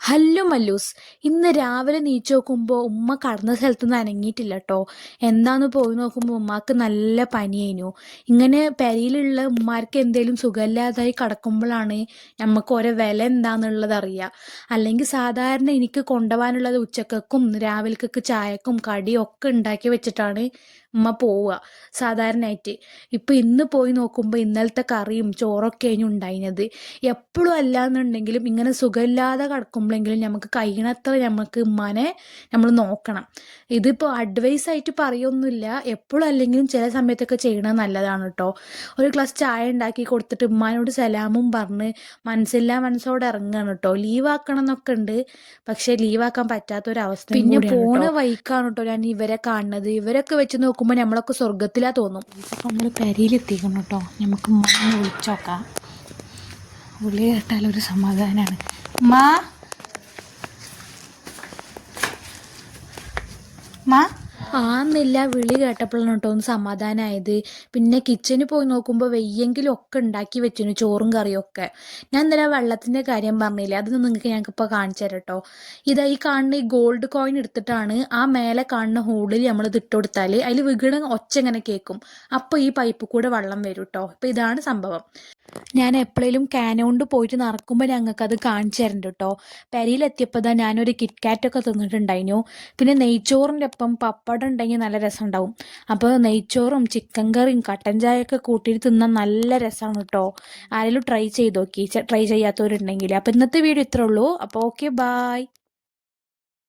Hello Mallus. ഇന്ന് രാവിലെ നീച്ച് നോക്കുമ്പോൾ ഉമ്മ കടന്ന സ്ഥലത്ത് നിന്ന് അനങ്ങിയിട്ടില്ല കേട്ടോ. എന്താന്ന് പോയി നോക്കുമ്പോൾ ഉമ്മാക്ക് നല്ല പനിയേനു. ഇങ്ങനെ പെരയിലുള്ള ഉമ്മാർക്ക് എന്തെങ്കിലും സുഖമില്ലാതായി കിടക്കുമ്പോഴാണ് നമുക്ക് ഓരോ വില എന്താന്നുള്ളത് അറിയുക. അല്ലെങ്കിൽ സാധാരണ എനിക്ക് കൊണ്ടുപോകാനുള്ളത് ഉച്ചക്കും രാവിലേക്കൊക്കെ ചായക്കും കടിയും ഒക്കെ ഉണ്ടാക്കി വെച്ചിട്ടാണ് ഉമ്മ പോവുക സാധാരണയായിട്ട്. ഇപ്പം ഇന്ന് പോയി നോക്കുമ്പോൾ ഇന്നലത്തെ കറിയും ചോറൊക്കെ അതിന് ഉണ്ടായിരുന്നത്. എപ്പോഴും അല്ലാന്നുണ്ടെങ്കിലും ഇങ്ങനെ സുഖമില്ലാതെ കിടക്കുമ്പോഴെങ്കിലും നമുക്ക് കഴിയണത്ര നമുക്ക് ഉമ്മാനെ നമ്മൾ നോക്കണം. ഇതിപ്പോൾ അഡ്വൈസ് ആയിട്ട് പറയൊന്നുമില്ല, എപ്പോഴും അല്ലെങ്കിലും ചില സമയത്തൊക്കെ ചെയ്യണത് നല്ലതാണ് കേട്ടോ. ഒരു ഗ്ലാസ് ചായ ഉണ്ടാക്കി കൊടുത്തിട്ട് ഉമ്മാനോട് സലാമും പറഞ്ഞ് മനസ്സില്ലാ മനസ്സോടെ ഇറങ്ങുകയാണ് കേട്ടോ. ലീവാക്കണം എന്നൊക്കെ ഉണ്ട്, പക്ഷേ ലീവാക്കാൻ പറ്റാത്തൊരവസ്ഥ. പിന്നെ പോണ വൈക്കാണ് കേട്ടോ ഞാൻ ഇവരെ കാണുന്നത്. ഇവരൊക്കെ വെച്ച് നോക്കുമ്പോൾ നമ്മളൊക്കെ സ്വർഗത്തിലാ തോന്നും. ഇപ്പം നമ്മൾ പെരയിലെത്തിക്കണം കേട്ടോ. നമുക്ക് ഉമ്മാനെ വിളിച്ചോക്കാം. വിളി കേട്ടാലൊരു സമാധാനമാണ്. മാ മാ ആന്നില്ല, വിളി കേട്ടപ്പോഴാണ് കേട്ടോ ഒന്ന് സമാധാനമായത്. പിന്നെ കിച്ചണിൽ പോയി നോക്കുമ്പോൾ വെയ്യെങ്കിലും ഒക്കെ ഉണ്ടാക്കി വെച്ചിരുന്നു, ചോറും കറിയും ഒക്കെ. ഞാൻ ഇന്നലെ വെള്ളത്തിൻ്റെ കാര്യം പറഞ്ഞില്ലേ, അതൊന്നും നിങ്ങൾക്ക് ഞങ്ങൾക്കിപ്പോൾ കാണിച്ചു തരാം കേട്ടോ. ഇതാ ഈ കാണുന്ന ഈ ഗോൾഡ് കോയിൻ എടുത്തിട്ടാണ് ആ മേലെ കാണുന്ന ഹോളിൽ നമ്മൾ ഇത് ഇട്ട് കൊടുത്താൽ അതിൽ വീണ ഒച്ച ഇങ്ങനെ കേൾക്കും. അപ്പോൾ ഈ പൈപ്പ് കൂടെ വെള്ളം വരും കേട്ടോ. അപ്പോൾ ഇതാണ് സംഭവം. ഞാൻ എപ്പോഴേലും ക്യാനോണ്ട് പോയിട്ട് നടക്കുമ്പോൾ ഞങ്ങൾക്കത് കാണിച്ചു തരണ്ട കേട്ടോ. പെരയിലെത്തിയപ്പോൾ തന്നെ ഞാനൊരു കിറ്റ്കാറ്റൊക്കെ തിന്നിട്ടുണ്ടായിരുന്നു. പിന്നെ നെയ്ച്ചോറിൻ്റെ ഒപ്പം പപ്പടം ഉണ്ടെങ്കിൽ നല്ല രസം ഉണ്ടാവും. അപ്പോൾ നെയ്ച്ചോറും ചിക്കൻ കറിയും കട്ടൻ ചായയൊക്കെ കൂട്ടിയിട്ട് തിന്നാൻ നല്ല രസമാണ് കേട്ടോ. ആരെങ്കിലും ട്രൈ ചെയ്ത് നോക്കി, ട്രൈ ചെയ്യാത്തവരുണ്ടെങ്കിൽ. അപ്പോൾ ഇന്നത്തെ വീഡിയോ ഇത്രേ ഉള്ളൂ. അപ്പോൾ ഓക്കെ, ബായ്.